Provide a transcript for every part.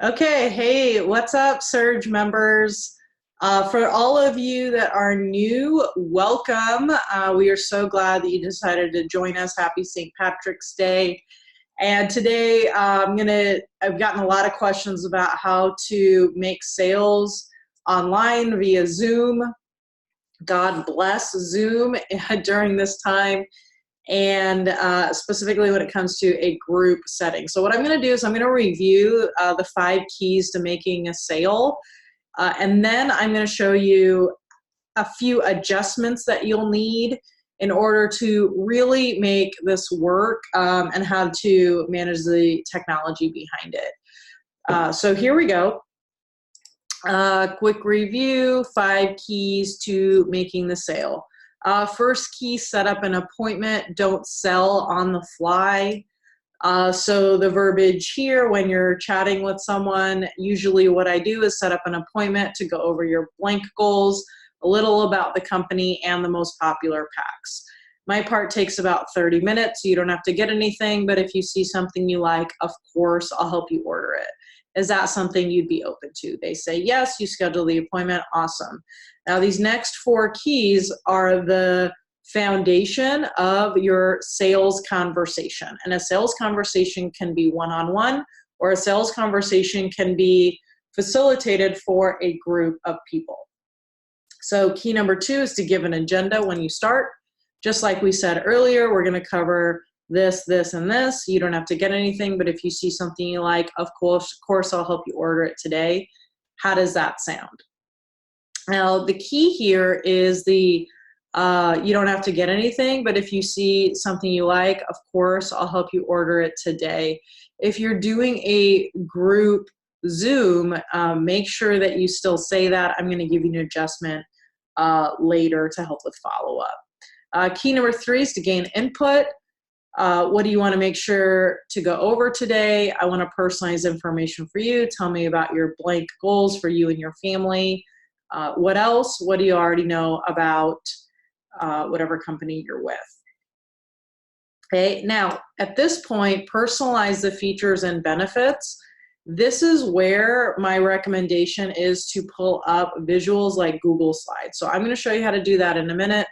Okay, hey, what's up, Surge members? For all of you that are new, welcome. We are so glad that you decided to join us. Happy St. Patrick's Day. And today I've gotten a lot of questions about how to make sales online via Zoom. God bless Zoom during this time, and specifically when it comes to a group setting. So what I'm going to do is I'm going to review the 5 keys to making a sale, and then I'm going to show you a few adjustments that you'll need in order to really make this work, and how to manage the technology behind it. So here we go. Quick review, 5 keys to making the sale. First key, set up an appointment. Don't sell on the fly. So the verbiage here, when you're chatting with someone, usually what I do is set up an appointment to go over your blank goals, a little about the company, and the most popular packs. My part takes about 30 minutes. You don't have to get anything, but if you see something you like, of course, I'll help you order it. Is that something you'd be open to? They say yes, you schedule the appointment, awesome. Now these next 4 keys are the foundation of your sales conversation. And a sales conversation can be one-on-one, or a sales conversation can be facilitated for a group of people. So key number 2 is to give an agenda when you start. Just like we said earlier, we're going to cover this, this, and this. You don't have to get anything, but if you see something you like, of course, I'll help you order it today. How does that sound? Now, the key here is you don't have to get anything, but if you see something you like, of course, I'll help you order it today. If you're doing a group Zoom, make sure that you still say that. I'm going to give you an adjustment later to help with follow-up. Key number 3 is to gain input. What do you want to make sure to go over today? I want to personalize information for you. Tell me about your blank goals for you and your family. What else? What do you already know about whatever company you're with? Okay, now at this point, personalize the features and benefits. This is where my recommendation is to pull up visuals like Google Slides. So I'm going to show you how to do that in a minute.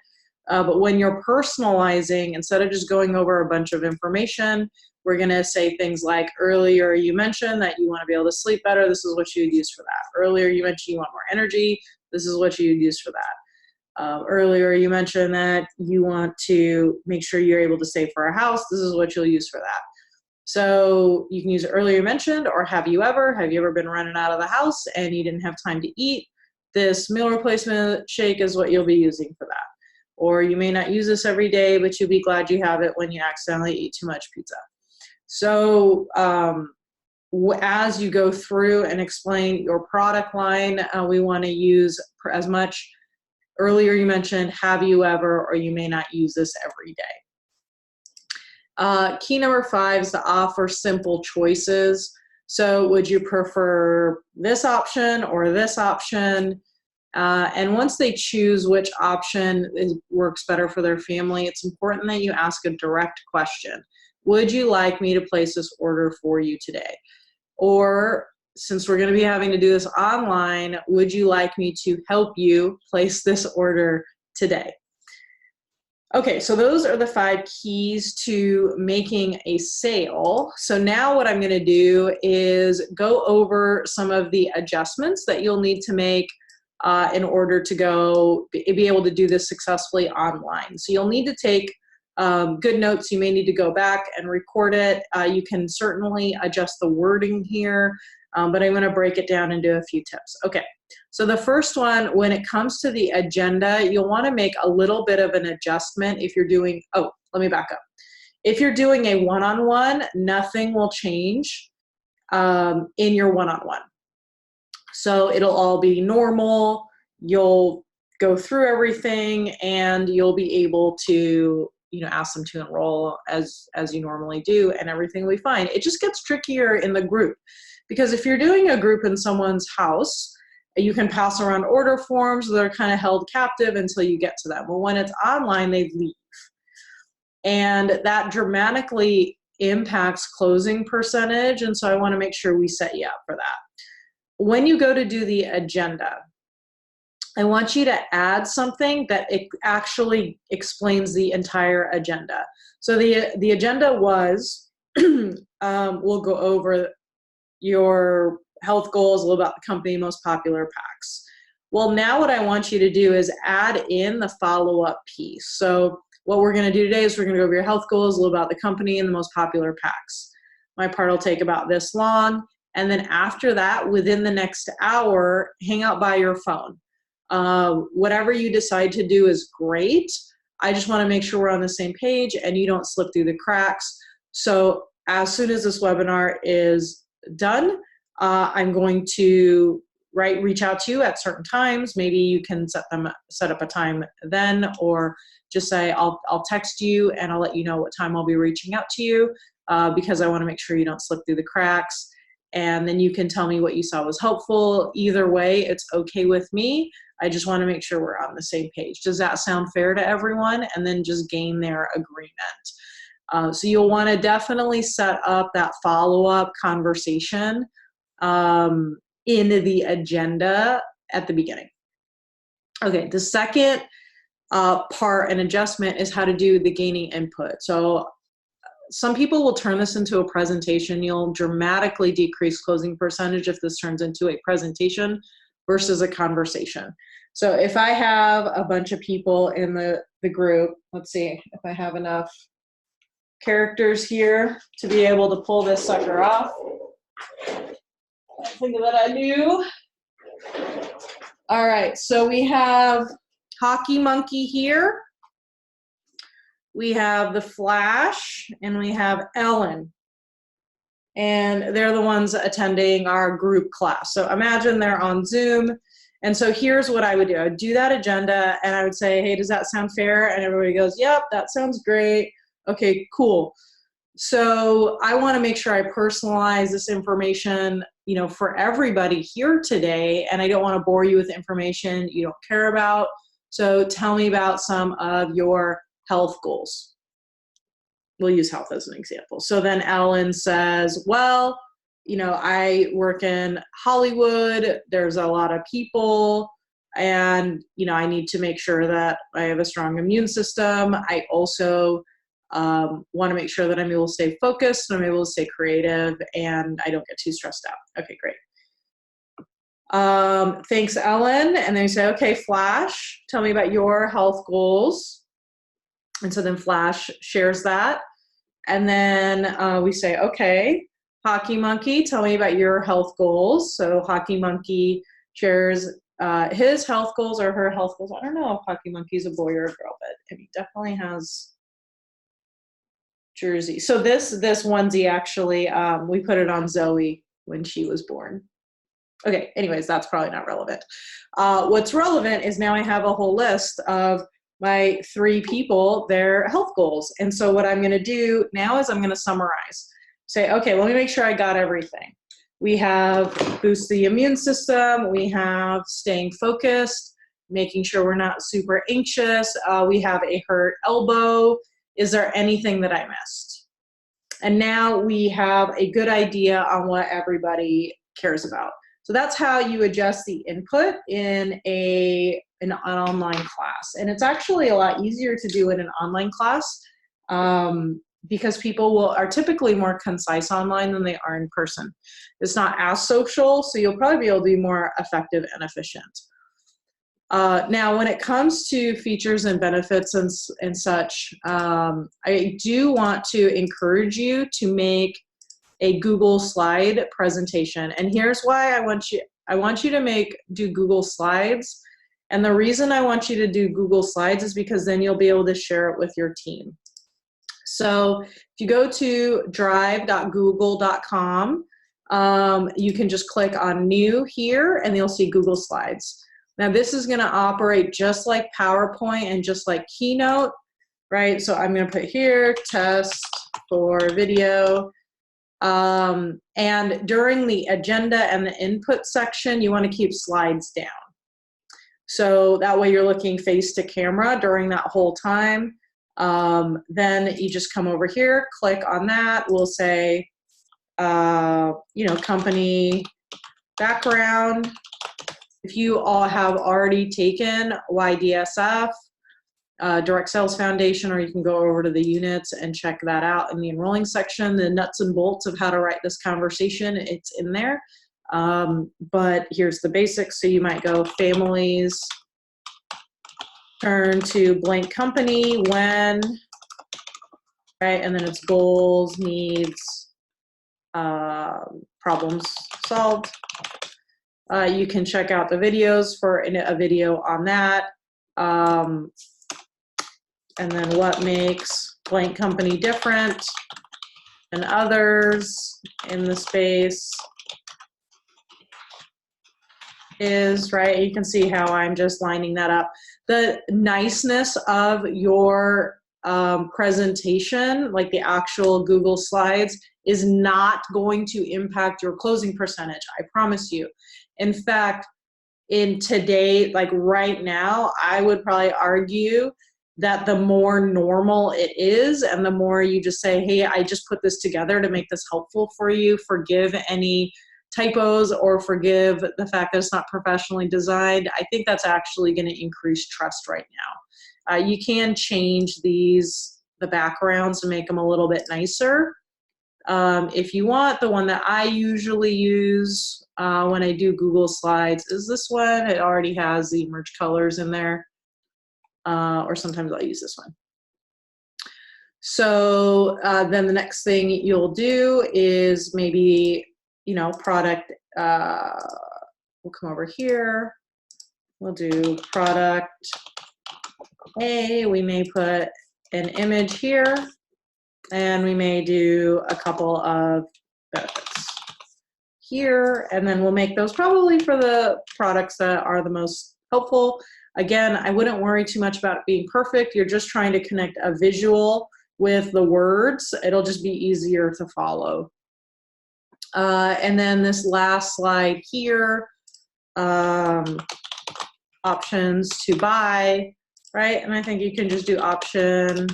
But when you're personalizing, instead of just going over a bunch of information, we're going to say things like, earlier you mentioned that you want to be able to sleep better. This is what you would use for that. Earlier you mentioned you want more energy. This is what you would use for that. Earlier you mentioned that you want to make sure you're able to save for a house. This is what you'll use for that. So you can use earlier mentioned, or have you ever been running out of the house and you didn't have time to eat? This meal replacement shake is what you'll be using for that. Or you may not use this every day, but you'll be glad you have it when you accidentally eat too much pizza. So as you go through and explain your product line, we want to use as much. Earlier you mentioned, have you ever, or you may not use this every day. Key number 5 is to offer simple choices. So would you prefer this option or this option? And once they choose which option works better for their family, it's important that you ask a direct question. Would you like me to place this order for you today? Or, since we're going to be having to do this online, would you like me to help you place this order today? Okay, so those are the 5 keys to making a sale. So now what I'm going to do is go over some of the adjustments that you'll need to make in order to be able to do this successfully online. So you'll need to take good notes. You may need to go back and record it. You can certainly adjust the wording here, but I'm going to break it down into a few tips. Okay, so the first one, when it comes to the agenda, you'll want to make a little bit of an adjustment if you're doing, let me back up. If you're doing a one-on-one, nothing will change in your one-on-one. So it'll all be normal. You'll go through everything and you'll be able to, ask them to enroll as you normally do, and everything will be fine. It just gets trickier in the group, because if you're doing a group in someone's house, you can pass around order forms that are kind of held captive until you get to them. Well, when it's online, they leave. And that dramatically impacts closing percentage, and so I want to make sure we set you up for that. When you go to do the agenda, I want you to add something that it actually explains the entire agenda. So the agenda was, we'll go over your health goals, a little about the company, most popular packs. Well, now what I want you to do is add in the follow-up piece. So what we're going to do today is we're going to go over your health goals, a little about the company, and the most popular packs. My part will take about this long. And then after that, within the next hour, hang out by your phone. Whatever you decide to do is great. I just want to make sure we're on the same page and you don't slip through the cracks. So as soon as this webinar is done, I'm going to reach out to you at certain times. Maybe you can set up a time then, or just say I'll text you and I'll let you know what time I'll be reaching out to you, because I want to make sure you don't slip through the cracks. And then you can tell me what you saw was helpful. Either way, it's okay with me. I just want to make sure we're on the same page. Does that sound fair to everyone? And then just gain their agreement. So you'll want to definitely set up that follow-up conversation in the agenda at the beginning. Okay, the second part and adjustment is how to do the gaining input. So some people will turn this into a presentation. You'll dramatically decrease closing percentage if this turns into a presentation versus a conversation. So if I have a bunch of people in the group, let's see if I have enough characters here to be able to pull this sucker off. I think that I do. All right, so we have Hockey Monkey here. We have the Flash, and we have Ellen. And they're the ones attending our group class. So imagine they're on Zoom. And so here's what I would do. I would do that agenda, and I would say, hey, does that sound fair? And everybody goes, yep, that sounds great. Okay, cool. So I want to make sure I personalize this information, for everybody here today. And I don't want to bore you with information you don't care about. So tell me about some of your health goals. We'll use health as an example. So then Ellen says, well, I work in Hollywood. There's a lot of people, and, I need to make sure that I have a strong immune system. I also want to make sure that I'm able to stay focused and I'm able to stay creative and I don't get too stressed out. Okay, great. Thanks, Ellen. And then you say, okay, Flash, tell me about your health goals. And so then Flash shares that. And then we say, okay, Hockey Monkey, tell me about your health goals. So Hockey Monkey shares his health goals or her health goals. I don't know if Hockey Monkey is a boy or a girl, but he definitely has jersey. So this onesie actually, we put it on Zoe when she was born. Okay, anyways, that's probably not relevant. What's relevant is now I have a whole list of my 3 people, their health goals. And so what I'm going to do now is I'm going to summarize. Say, okay, let me make sure I got everything. We have boost the immune system. We have staying focused, making sure we're not super anxious. We have a hurt elbow. Is there anything that I missed? And now we have a good idea on what everybody cares about. So that's how you adjust the input in an online class. And it's actually a lot easier to do in an online class because people are typically more concise online than they are in person. It's not as social, so you'll probably be able to be more effective and efficient. Now, when it comes to features and benefits and such, I do want to encourage you to make a Google slide presentation. And here's why I want you to do Google Slides. And the reason I want you to do Google Slides is because then you'll be able to share it with your team. So if you go to drive.google.com, you can just click on New here, and you'll see Google Slides. Now this is going to operate just like PowerPoint and just like Keynote, right? So I'm going to put here, test for video. And during the agenda and the input section, you want to keep slides down. So that way you're looking face to camera during that whole time. Then you just come over here, click on that. We'll say, you know, company background. If you all have already taken YDSF, Direct Sales Foundation, or you can go over to the units and check that out in the enrolling section. The nuts and bolts of how to write this conversation, it's in there. But here's the basics. So you might go families, turn to blank company when, right? And then it's goals, needs, problems solved. You can check out the videos for a video on that. And then what makes blank company different than others in the space is, right? You can see how I'm just lining that up. The niceness of your presentation, like the actual Google Slides, is not going to impact your closing percentage, I promise you. In fact, in today, like right now, I would probably argue that the more normal it is and the more you just say, hey, I just put this together to make this helpful for you, forgive any typos or forgive the fact that it's not professionally designed, I think that's actually going to increase trust right now. You can change the backgrounds to make them a little bit nicer. If you want, the one that I usually use when I do Google Slides is this one. It already has the merge colors in there. Or sometimes I'll use this one. So then the next thing you'll do is maybe, you know, product, we'll come over here. We'll do product A. We may put an image here, and we may do a couple of benefits here, and then we'll make those probably for the products that are the most helpful. Again, I wouldn't worry too much about it being perfect. You're just trying to connect a visual with the words. It'll just be easier to follow. And then this last slide here, options to buy, right? And I think you can just do option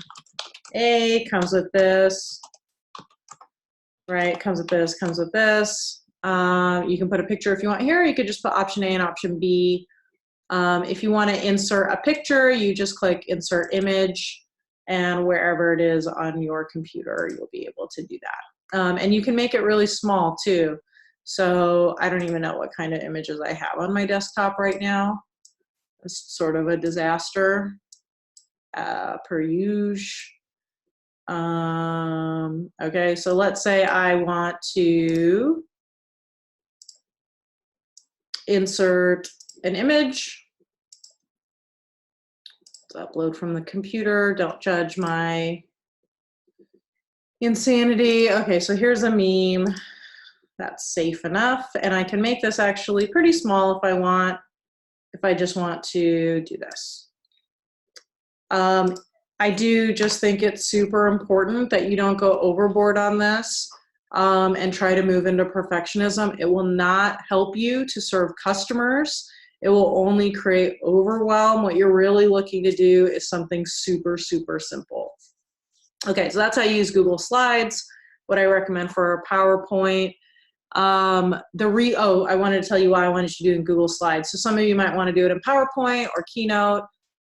A, comes with this, right? Comes with this, comes with this. You can put a picture if you want here. You could just put option A and option B. If you want to insert a picture, you just click insert image, and wherever it is on your computer, you'll be able to do that. And you can make it really small too. So I don't even know what kind of images I have on my desktop right now. It's sort of a disaster, per usual. Okay, so let's say I want to insert an image. Let's upload from the computer. Don't judge my insanity. Okay, so here's a meme. That's safe enough. And I can make this actually pretty small if I want, if I just want to do this. I do just think it's super important that you don't go overboard on this and try to move into perfectionism. It will not help you to serve customers. It will only create overwhelm. What you're really looking to do is something super, super simple. Okay, so that's how you use Google Slides. What I recommend for PowerPoint. I wanted to tell you why I wanted you to do it in Google Slides. So some of you might want to do it in PowerPoint or Keynote.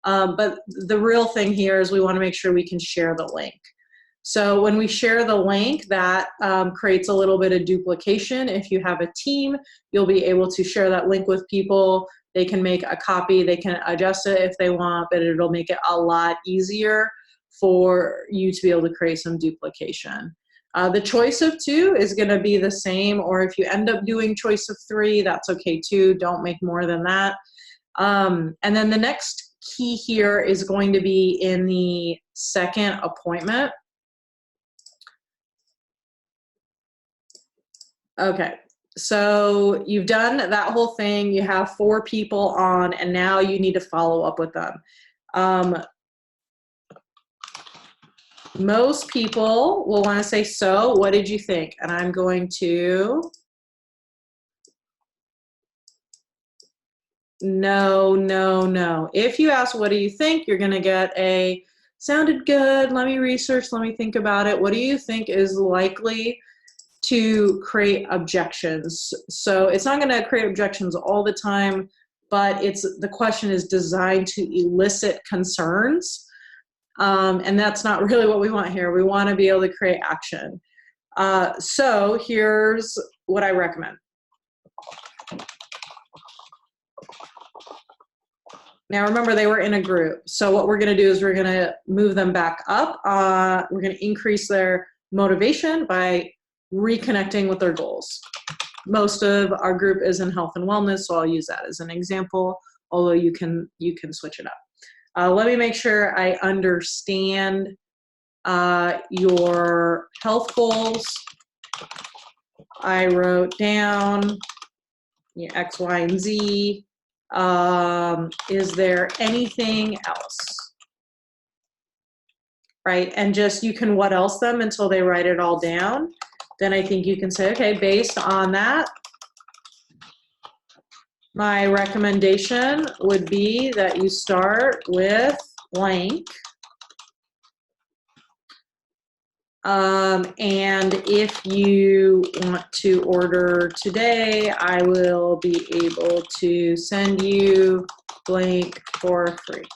But the real thing here is we want to make sure we can share the link. So when we share the link, that creates a little bit of duplication. If you have a team, you'll be able to share that link with people. They can make a copy, they can adjust it if they want, but it'll make it a lot easier for you to be able to create some duplication. The choice of 2 is going to be the same, or if you end up doing choice of 3, that's okay too. Don't make more than that. And then the next key here is going to be in the second appointment. Okay, so you've done that whole thing. You have 4 people on, and now you need to follow up with them. Most people will want to say, so what did you think? And I'm going to, no, no, no. If you ask, what do you think? You're going to get a sounded good. Let me research, let me think about it. What do you think is likely to create objections? So it's not going to create objections all the time, but the question is designed to elicit concerns. And that's not really what we want here. We want to be able to create action. So here's what I recommend. Now remember, they were in a group. So what we're going to do is we're going to move them back up. We're going to increase their motivation by reconnecting with their goals. Most of our group is in health and wellness, so I'll use that as an example, although you can switch it up. Let me make sure I understand your health goals. I wrote down X, Y, and Z. Is there anything else? Right, and just you can what else them until they write it all down. Then I think you can say, okay, based on that, my recommendation would be that you start with blank. And if you want to order today, I will be able to send you blank for free.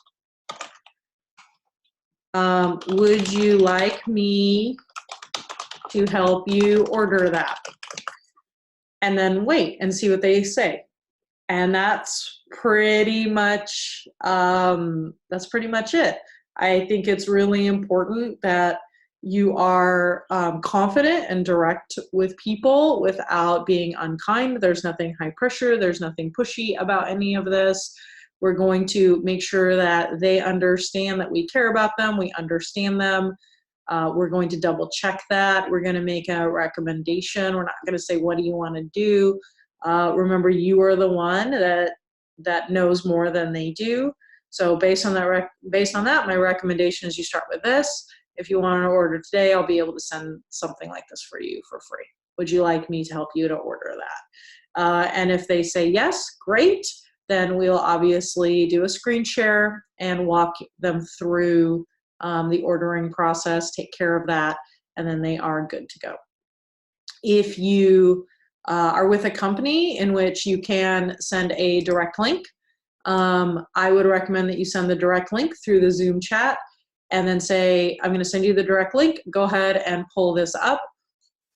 Would you like me to help you order that? And then wait and see what they say. And that's pretty much it. I think it's really important that you are confident and direct with people without being unkind. There's nothing high pressure. There's nothing pushy about any of this. We're going to make sure that they understand that we care about them. We understand them. We're going to double check that. We're going to make a recommendation. We're not going to say, what do you want to do? Remember, you are the one that knows more than they do. So based on that, my recommendation is you start with this. If you want to order today, I'll be able to send something like this for you for free. Would you like me to help you to order that? And if they say yes, great. Then we'll obviously do a screen share and walk them through the ordering process, take care of that, and then they are good to go. If you are with a company in which you can send a direct link, I would recommend that you send the direct link through the Zoom chat and then say, I'm going to send you the direct link. Go ahead and pull this up,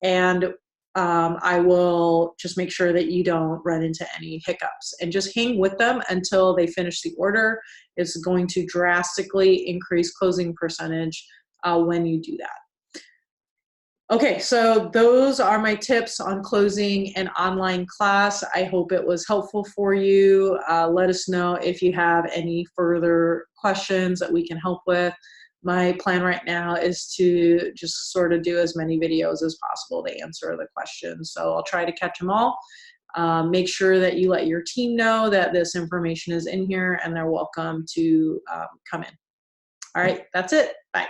and I will just make sure that you don't run into any hiccups, and just hang with them until they finish the order. It's going to drastically increase closing percentage when you do that. Okay, so those are my tips on closing an online class. I hope it was helpful for you. Let us know if you have any further questions that we can help with. My plan right now is to just sort of do as many videos as possible to answer the questions. So I'll try to catch them all. Make sure that you let your team know that this information is in here and they're welcome to come in. All right, that's it. Bye.